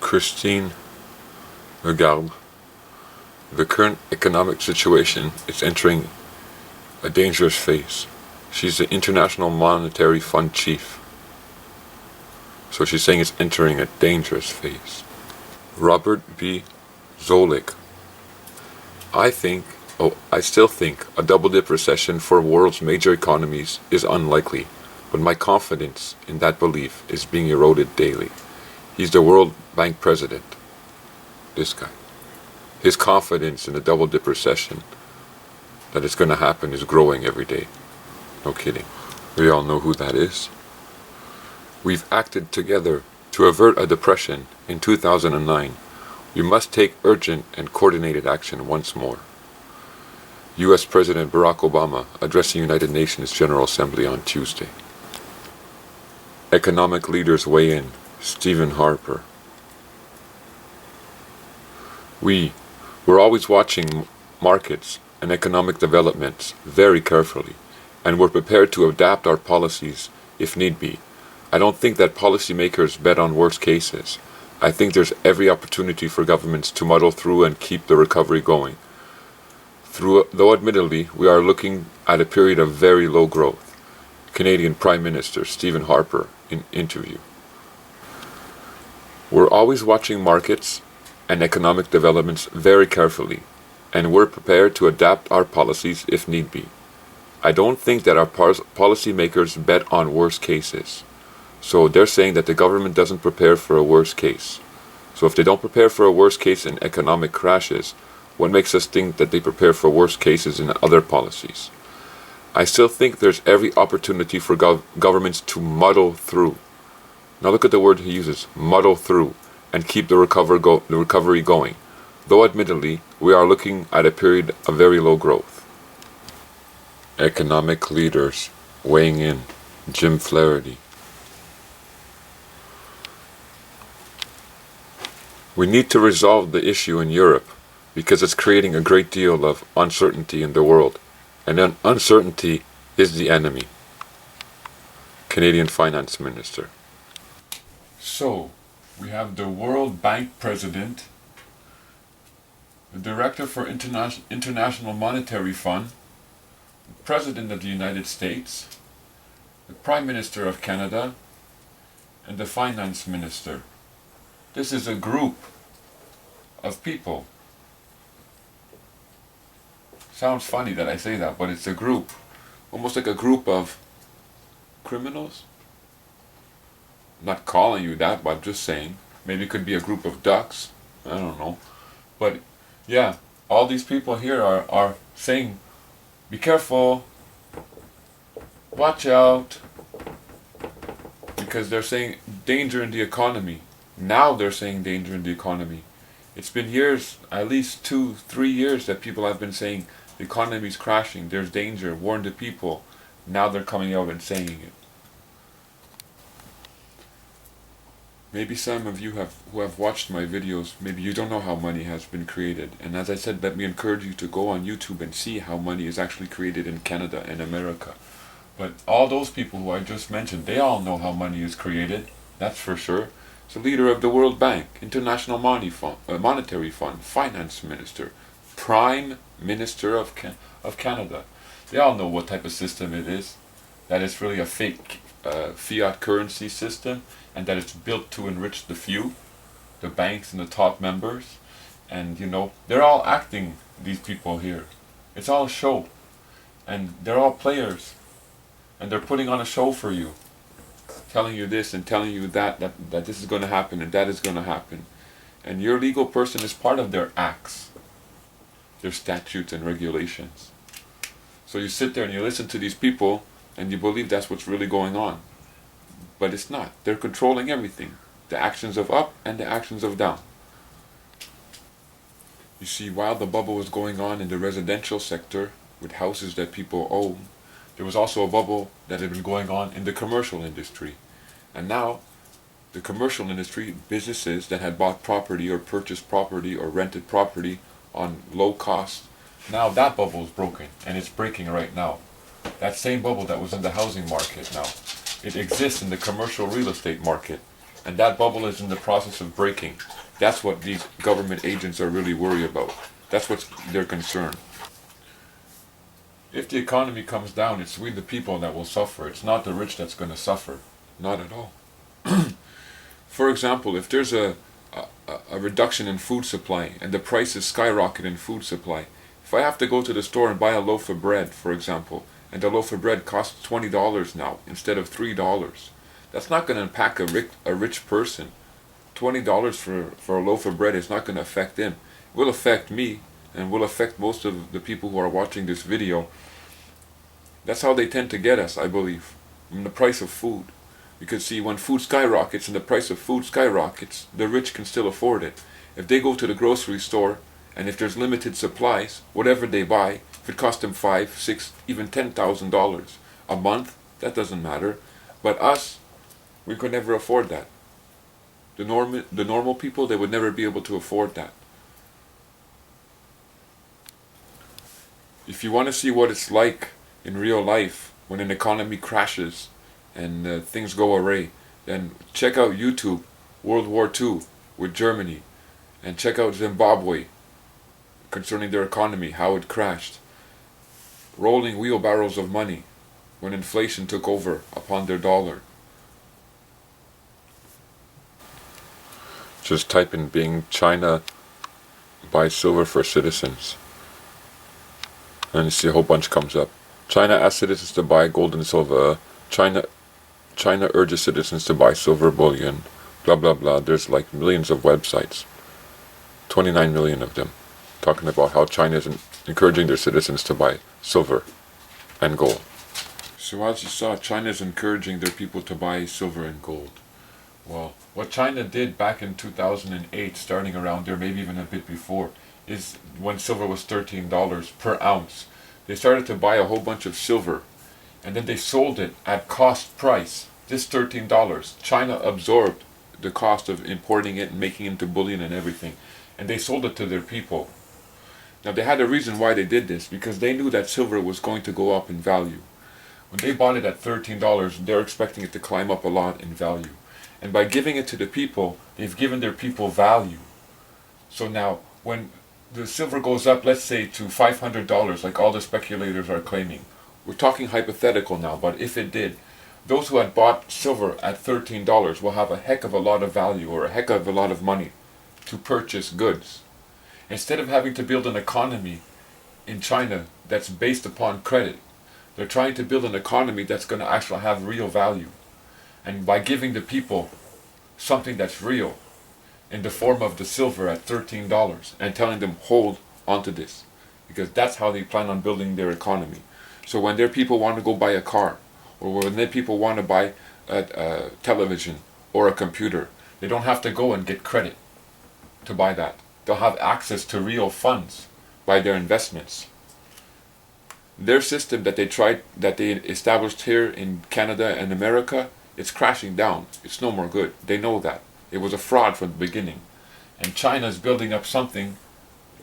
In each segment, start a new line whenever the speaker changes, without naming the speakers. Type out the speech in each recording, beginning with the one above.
Christine Lagarde, the current economic situation is entering a dangerous phase. She's the International Monetary Fund chief. So she's saying it's entering a dangerous phase. Robert B. Zoellick. I still think a double-dip recession for world's major economies is unlikely, but my confidence in that belief is being eroded daily. He's the World Bank president. This guy. His confidence in a double-dip recession that it's going to happen is growing every day. No kidding. We all know who that is. We've acted together to avert a depression in 2009. We must take urgent and coordinated action once more. U.S. President Barack Obama addressing United Nations General Assembly on Tuesday. Economic leaders weigh in. Stephen Harper. We're always watching markets and economic developments very carefully, and we're prepared to adapt our policies if need be. I don't think that policymakers bet on worst cases. I think there's every opportunity for governments to muddle through and keep the recovery going. Though admittedly, we are looking at a period of very low growth. Canadian Prime Minister Stephen Harper in interview. We're always watching markets and economic developments very carefully, and we're prepared to adapt our policies if need be. I don't think that our policymakers bet on worst cases. So they're saying that the government doesn't prepare for a worst case. So if they don't prepare for a worst case in economic crashes, what makes us think that they prepare for worst cases in other policies? I still think there's every opportunity for governments to muddle through. Now look at the word he uses, muddle through, and keep the recovery going. Though admittedly, we are looking at a period of very low growth. Economic leaders weighing in. Jim Flaherty. We need to resolve the issue in Europe because it's creating a great deal of uncertainty in the world, and then uncertainty is the enemy. Canadian Finance Minister. So, we have the World Bank President, the Director for International Monetary Fund, the President of the United States, the Prime Minister of Canada, and the Finance Minister. This is a group of people. Sounds funny that I say that, but it's a group. Almost like a group of criminals. I'm not calling you that, but I'm just saying. Maybe it could be a group of ducks. I don't know. But yeah, all these people here are saying, be careful, watch out, because they're saying danger in the economy. Now they're saying danger in the economy. It's been years, at least 2-3 years, that people have been saying the economy's crashing, there's danger, warn the people. Now they're coming out and saying it. Maybe some of you who have watched my videos, maybe you don't know how money has been created. And as I said, let me encourage you to go on YouTube and see how money is actually created in Canada and America. But all those people who I just mentioned, they all know how money is created, that's for sure. It's the leader of the World Bank, International Monetary Fund, Finance Minister, Prime Minister of Canada. They all know what type of system it is. That it's really a fake fiat currency system, and that it's built to enrich the few, the banks and the top members. And you know, they're all acting, these people here. It's all a show. And they're all players. And they're putting on a show for you. Telling you this and telling you that this is going to happen and that is going to happen. And your legal person is part of their acts, their statutes and regulations. So you sit there and you listen to these people and you believe that's what's really going on. But it's not. They're controlling everything. The actions of up and the actions of down. You see, while the bubble was going on in the residential sector with houses that people own, there was also a bubble that had been going on in the commercial industry. And now, the commercial industry, businesses that had bought property or purchased property or rented property on low cost, now that bubble is broken, and it's breaking right now. That same bubble that was in the housing market now, it exists in the commercial real estate market. And that bubble is in the process of breaking. That's what these government agents are really worried about. That's what's their concern. If the economy comes down, it's we the people that will suffer. It's not the rich that's going to suffer. Not at all. For example, if there's a reduction in food supply and the prices skyrocket in food supply, if I have to go to the store and buy a loaf of bread, for example, and the loaf of bread costs $20 now instead of $3, that's not going to impact a rich person. $20 for a loaf of bread is not going to affect them. It will affect me, and will affect most of the people who are watching this video. That's how they tend to get us, I believe, in the price of food. Because see, when food skyrockets and the price of food skyrockets, the rich can still afford it. If they go to the grocery store, and if there's limited supplies, whatever they buy, if it costs them $5, $6, even $10,000 a month, that doesn't matter. But us, we could never afford that. The normal people, they would never be able to afford that. If you want to see what it's like in real life when an economy crashes and things go awry, then check out YouTube, World War II with Germany, and check out Zimbabwe concerning their economy, how it crashed. Rolling wheelbarrows of money when inflation took over upon their dollar. Just type in Bing China buys silver for citizens, and you see a whole bunch comes up. China asks citizens to buy gold and silver. China urges citizens to buy silver bullion. Blah blah blah. There's like millions of websites, 29 million of them, talking about how China is encouraging their citizens to buy silver and gold. So as you saw, China is encouraging their people to buy silver and gold. Well, what China did back in 2008, starting around there, maybe even a bit before, is when silver was $13 per ounce. They started to buy a whole bunch of silver, and then they sold it at cost price. This $13, China absorbed the cost of importing it and making it into bullion and everything, and they sold it to their people. Now they had a reason why they did this, because they knew that silver was going to go up in value. When they bought it at $13, they're expecting it to climb up a lot in value. And by giving it to the people, they've given their people value. So now, when the silver goes up, let's say to $500, like all the speculators are claiming, we're talking hypothetical now, but if it did, those who had bought silver at $13 will have a heck of a lot of value, or a heck of a lot of money to purchase goods. Instead of having to build an economy in China that's based upon credit, they're trying to build an economy that's going to actually have real value. And by giving the people something that's real in the form of the silver at $13 and telling them hold onto this, because that's how they plan on building their economy. So when their people want to go buy a car, or when their people want to buy a television or a computer, they don't have to go and get credit to buy that. They'll have access to real funds by their investments. Their system that they established here in Canada and America, it's crashing down. It's no more good. They know that. It was a fraud from the beginning. And China is building up something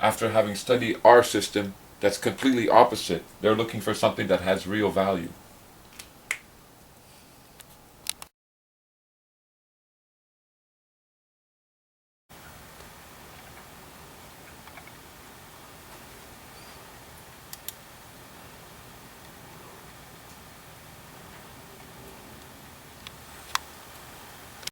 after having studied our system that's completely opposite. They're looking for something that has real value.